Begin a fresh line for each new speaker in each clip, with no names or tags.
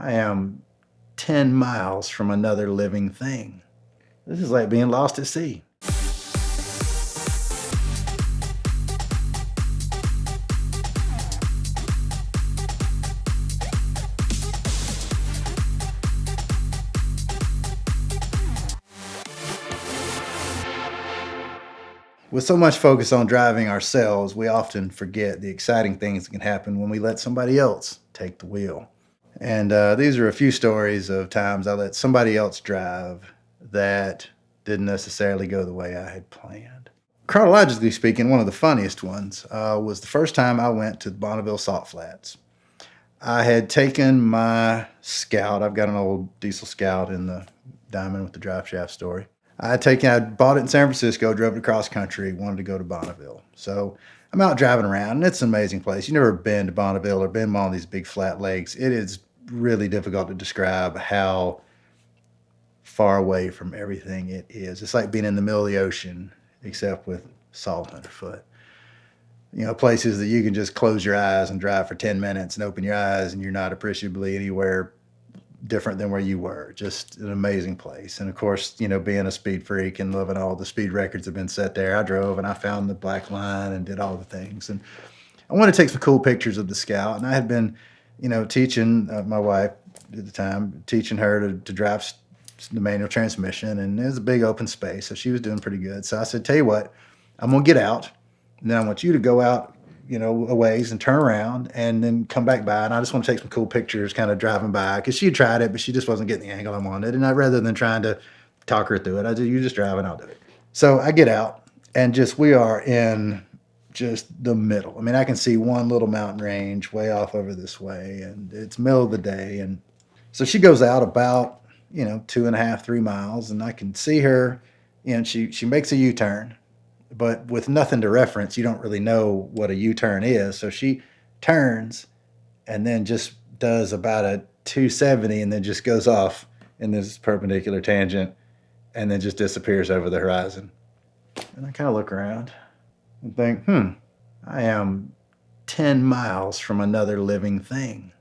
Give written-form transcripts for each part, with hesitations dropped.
I am 10 miles from another living thing. This is like being lost at sea. With so much focus on driving ourselves, we often forget the exciting things that can happen when we let somebody else take the wheel. And these are a few stories of times I let somebody else drive that didn't necessarily go the way I had planned. Chronologically speaking, one of the funniest ones was the first time I went to the Bonneville Salt Flats. I had taken my Scout. I've got an old diesel Scout in the diamond with the drive shaft story. I bought it in San Francisco, drove it across country, wanted to go to Bonneville. So I'm out driving around, and it's an amazing place. You've never been to Bonneville or been on these big flat lakes. It is really difficult to describe how far away from everything it is. It's like being in the middle of the ocean, except with salt underfoot. You know, places that you can just close your eyes and drive for 10 minutes and open your eyes, and you're not appreciably anywhere different than where you were. Just an amazing place. And of course, you know, being a speed freak and loving all the speed records have been set there, I drove and I found the black line and did all the things. And I wanted to take some cool pictures of the Scout. And I had been, you know, teaching my wife at the time, teaching her to drive the manual transmission. And it was a big open space. So she was doing pretty good. So I said, tell you what, I'm going to get out. And then I want you to go out, you know, a ways and turn around and then come back by. And I just want to take some cool pictures kind of driving by because she had tried it, but she just wasn't getting the angle I wanted. And rather than trying to talk her through it, I said, you just drive and I'll do it. So I get out and we are in just the middle. I mean, I can see one little mountain range way off over this way and it's middle of the day. And so she goes out about, you know, 2.5, 3 miles and I can see her, you know, she makes a U-turn. But with nothing to reference, you don't really know what a U-turn is. So she turns and then just does about a 270 and then just goes off in this perpendicular tangent and then just disappears over the horizon. And I kind of look around and think, I am 10 miles from another living thing.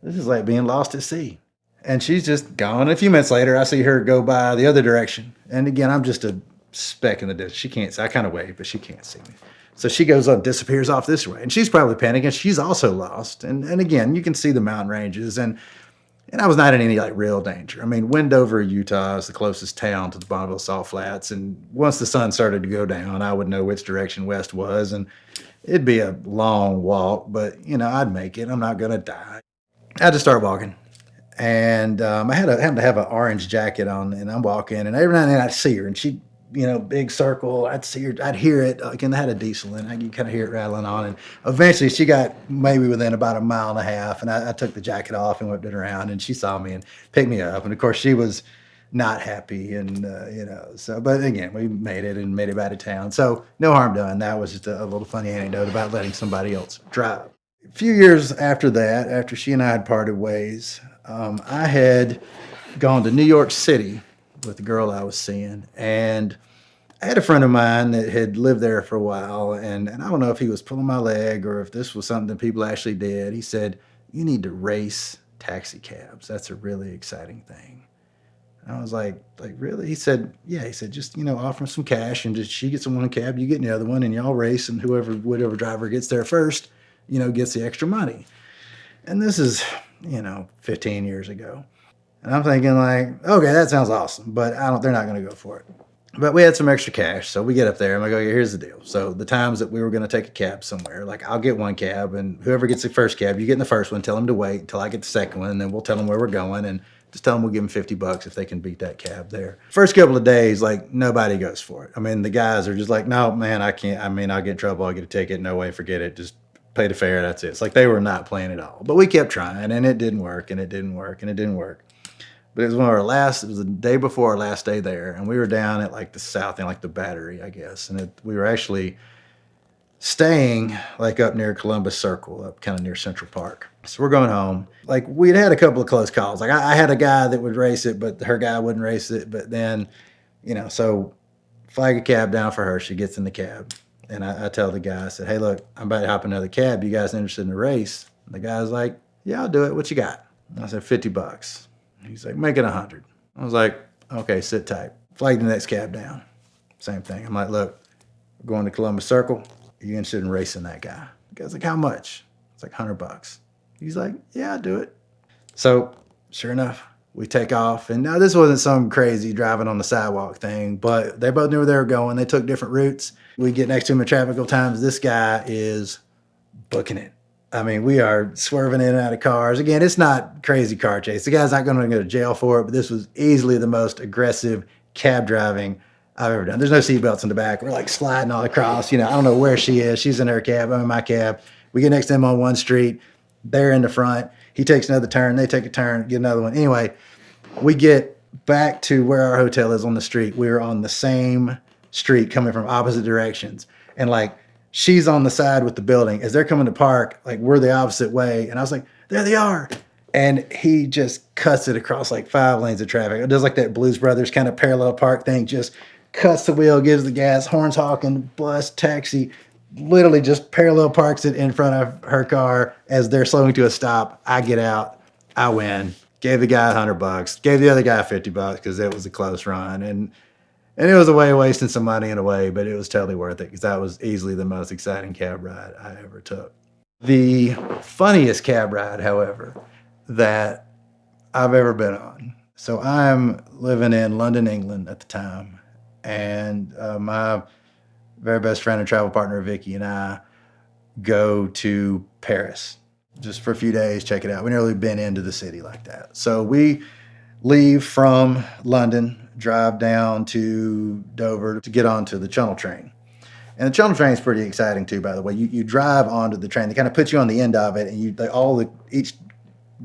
This is like being lost at sea. And she's just gone. A few minutes later, I see her go by the other direction. And again, I'm just a speck in the distance. She can't see. I kind of wave, but she can't see me. So she goes up, disappears off this way. And she's probably panicking. She's also lost. And again, you can see the mountain ranges. And I was not in any like real danger. I mean, Wendover, Utah is the closest town to the Bonneville Salt Flats. And once the sun started to go down, I would know which direction west was. And it'd be a long walk, but you know, I'd make it. I'm not going to die. I had to start walking. And I happened to have an orange jacket on and I'm walking and every now and then I'd see her and she, you know, big circle. I'd see her, I'd hear it. Like, and I had a diesel and I could kind of hear it rattling on. And eventually she got maybe within about 1.5 miles. And I took the jacket off and whipped it around and she saw me and picked me up. And of course she was not happy. And, you know, so, but again, we made it out of town. So no harm done. That was just a little funny anecdote about letting somebody else drive. A few years after that, after she and I had parted ways, I had gone to New York City with the girl I was seeing. And I had a friend of mine that had lived there for a while. And I don't know if he was pulling my leg or if this was something that people actually did. He said, you need to race taxi cabs. That's a really exciting thing. And I was like, really? He said, yeah. He said, just, you know, offer him some cash and just she gets in one cab, you get in the other one and y'all race and whatever driver gets there first, you know, gets the extra money. And this is, you know, 15 years ago. And I'm thinking like, okay, that sounds awesome, but they're not going to go for it. But we had some extra cash. So we get up there and I go, here's the deal. So the times that we were going to take a cab somewhere, like I'll get one cab and whoever gets the first cab, you get in the first one, tell them to wait until I get the second one. And then we'll tell them where we're going and just tell them we'll give them $50 if they can beat that cab there. First couple of days, like nobody goes for it. I mean, the guys are just like, no, man, I can't. I mean, I'll get in trouble. I'll get a ticket. No way. Forget it. Just pay the fare. That's it. It's like they were not playing at all. But we kept trying and it didn't work and it didn't work and it didn't work. But it was the day before our last day there. And we were down at like the south end, like the Battery, I guess. And we were actually staying like up near Columbus Circle, up kind of near Central Park. So we're going home. Like we'd had a couple of close calls. Like I had a guy that would race it, but her guy wouldn't race it. But then, you know, so flag a cab down for her. She gets in the cab. And I tell the guy, I said, hey, look, I'm about to hop in another cab. You guys interested in the race? And the guy's like, yeah, I'll do it. What you got? I said, $50. He's like, make it 100. I was like, okay, sit tight. Flag the next cab down. Same thing. I'm like, look, we're going to Columbus Circle. Are you interested in racing that guy? The guy's like, how much? It's like $100. He's like, yeah, I'll do it. So sure enough, we take off. And now this wasn't some crazy driving on the sidewalk thing, but they both knew where they were going. They took different routes. We get next to him at traffic times. This guy is booking it. I mean, we are swerving in and out of cars. Again, it's not crazy car chase. The guy's not going to go to jail for it, but this was easily the most aggressive cab driving I've ever done. There's no seatbelts in the back. We're like sliding all across. I don't know where she is. She's in her cab. I'm in my cab. We get next to him on one street. They're in the front. He takes another turn. They take a turn, get another one. Anyway, we get back to where our hotel is on the street. We were on the same street coming from opposite directions. And like, she's on the side with the building. As they're coming to park, like we're the opposite way. And I was like, there they are. And he just cuts it across like 5 lanes of traffic. It does like that Blues Brothers kind of parallel park thing. Just cuts the wheel, gives the gas, horns honking, bus, taxi. Literally just parallel parks it in front of her car as they're slowing to a stop. I get out. I win. Gave the guy $100. Gave the other guy $50 because it was a close run. And it was a way of wasting some money in a way, but it was totally worth it because that was easily the most exciting cab ride I ever took. The funniest cab ride, however, that I've ever been on. So I'm living in London, England at the time, and my very best friend and travel partner, Vicky, and I go to Paris just for a few days, check it out. We've never really been into the city like that. So we leave from London, drive down to Dover to get onto the Channel train. And the Channel train is pretty exciting too, by the way. You drive onto the train. They kind of put you on the end of it, and each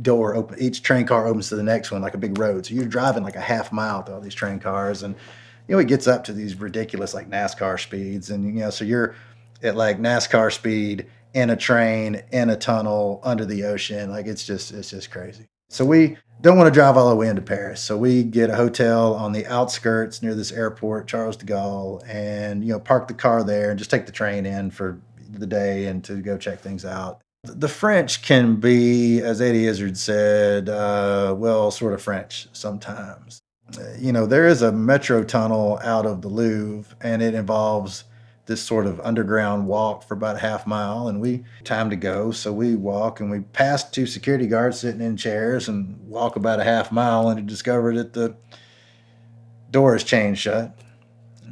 door open, each train car opens to the next one like a big road. So you're driving like a half mile through all these train cars, and it gets up to these ridiculous like NASCAR speeds, and so you're at like NASCAR speed in a train in a tunnel under the ocean. Like it's just crazy. So we don't want to drive all the way into Paris. So we get a hotel on the outskirts near this airport, Charles de Gaulle, and park the car there and just take the train in for the day and to go check things out. The French can be, as Eddie Izzard said, sort of French sometimes. There is a metro tunnel out of the Louvre, and it involves this sort of underground walk for about a half mile, and we time to go. So we walk, and we pass 2 security guards sitting in chairs and walk about a half mile, and discover that the door is chained shut.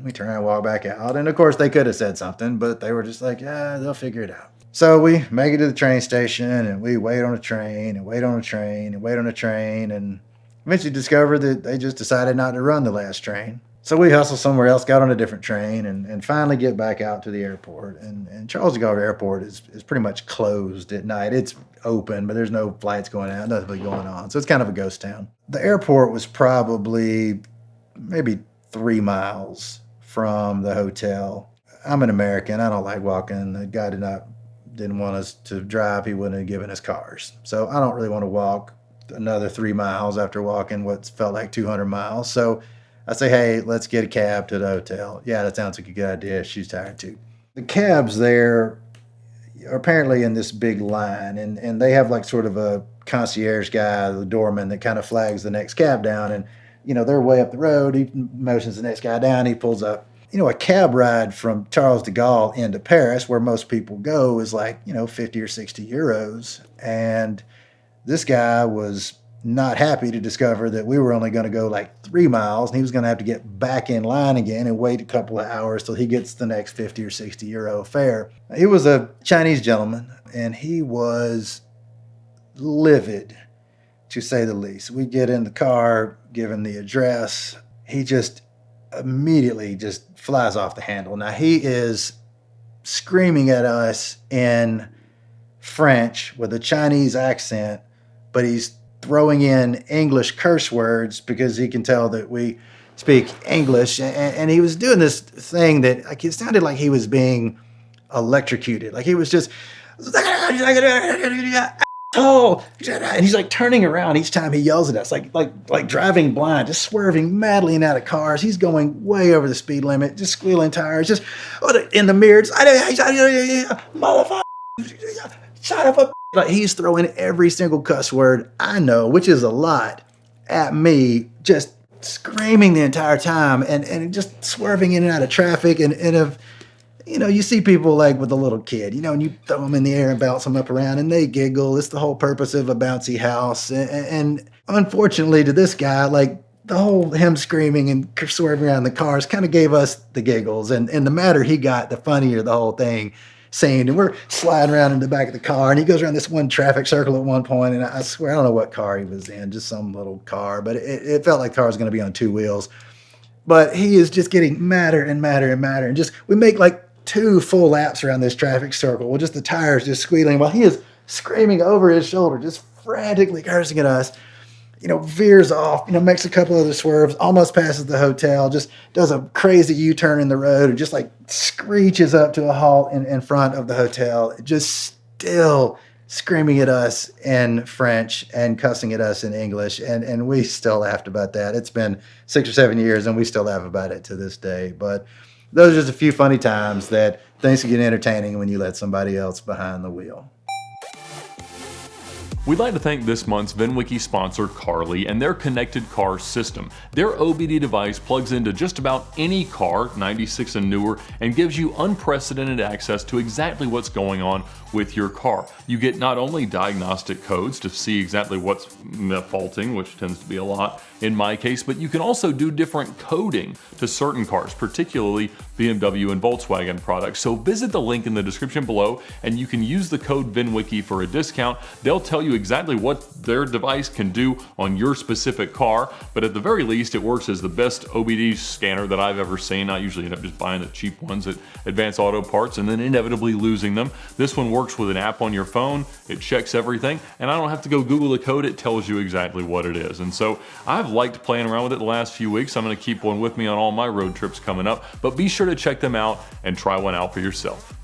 We turn around and walk back out. And of course they could have said something, but they were just like, yeah, they'll figure it out. So we make it to the train station, and we wait on a train and wait on a train and wait on a train, and eventually discovered that they just decided not to run the last train. So we hustle somewhere else, got on a different train, and finally get back out to the airport. And Charles de Gaulle Airport is pretty much closed at night. It's open, but there's no flights going out, nothing really going on. So it's kind of a ghost town. The airport was probably maybe 3 miles from the hotel. I'm an American. I don't like walking. The guy didn't want us to drive. He wouldn't have given us cars. So I don't really want to walk another 3 miles after walking what felt like 200 miles. So I say, hey, let's get a cab to the hotel. Yeah, that sounds like a good idea. She's tired too. The cabs there are apparently in this big line, and they have like sort of a concierge guy, the doorman, that kind of flags the next cab down. And, they're way up the road. He motions the next guy down. He pulls up. A cab ride from Charles de Gaulle into Paris, where most people go, is like, 50 or 60 euros. And this guy was not happy to discover that we were only going to go like 3 miles, and he was going to have to get back in line again and wait a couple of hours till he gets the next 50 or 60 euro fare. He was a Chinese gentleman, and he was livid, to say the least. We get in the car, give him the address. He just immediately just flies off the handle. Now he is screaming at us in French with a Chinese accent, but he's throwing in English curse words because he can tell that we speak English. And he was doing this thing that like it sounded like he was being electrocuted. Like he was just, oh, and he's like turning around each time he yells at us, like driving blind, just swerving madly in and out of cars. He's going way over the speed limit, just squealing tires, just in the mirror, just, motherfucker, shut up. Like he's throwing every single cuss word I know, which is a lot, at me, just screaming the entire time and just swerving in and out of traffic. And if you see people like with a little kid, and you throw them in the air and bounce them up around and they giggle. It's the whole purpose of a bouncy house. And unfortunately to this guy, like the whole him screaming and swerving around the cars kind of gave us the giggles. And the madder he got, the funnier the whole thing seemed. And we're sliding around in the back of the car and he goes around this one traffic circle at one point. And I swear, I don't know what car he was in, just some little car, but it felt like the car was going to be on two wheels. But he is just getting madder and madder and madder. And just, we make like 2 full laps around this traffic circle with just the tires just squealing while he is screaming over his shoulder, just frantically cursing at us. Veers off, makes a couple other swerves, almost passes the hotel, just does a crazy U-turn in the road and just like screeches up to a halt in front of the hotel, just still screaming at us in French and cussing at us in English. And we still laughed about that. It's been 6 or 7 years and we still laugh about it to this day. But those are just a few funny times that things can get entertaining when you let somebody else behind the wheel.
We'd like to thank this month's VINwiki sponsor, Carly, and their connected car system. Their OBD device plugs into just about any car, 96 and newer, and gives you unprecedented access to exactly what's going on with your car. You get not only diagnostic codes to see exactly what's faulting, which tends to be a lot in my case, but you can also do different coding to certain cars, particularly BMW and Volkswagen products. So visit the link in the description below and you can use the code VINwiki for a discount. They'll tell you exactly what their device can do on your specific car, but at the very least it works as the best OBD scanner that I've ever seen. I usually end up just buying the cheap ones at Advanced Auto Parts and then inevitably losing them. This one works with an app on your phone, it checks everything, and I don't have to go Google the code, it tells you exactly what it is. And so I've liked playing around with it the last few weeks. I'm going to keep one with me on all my road trips coming up, but be sure to check them out and try one out for yourself.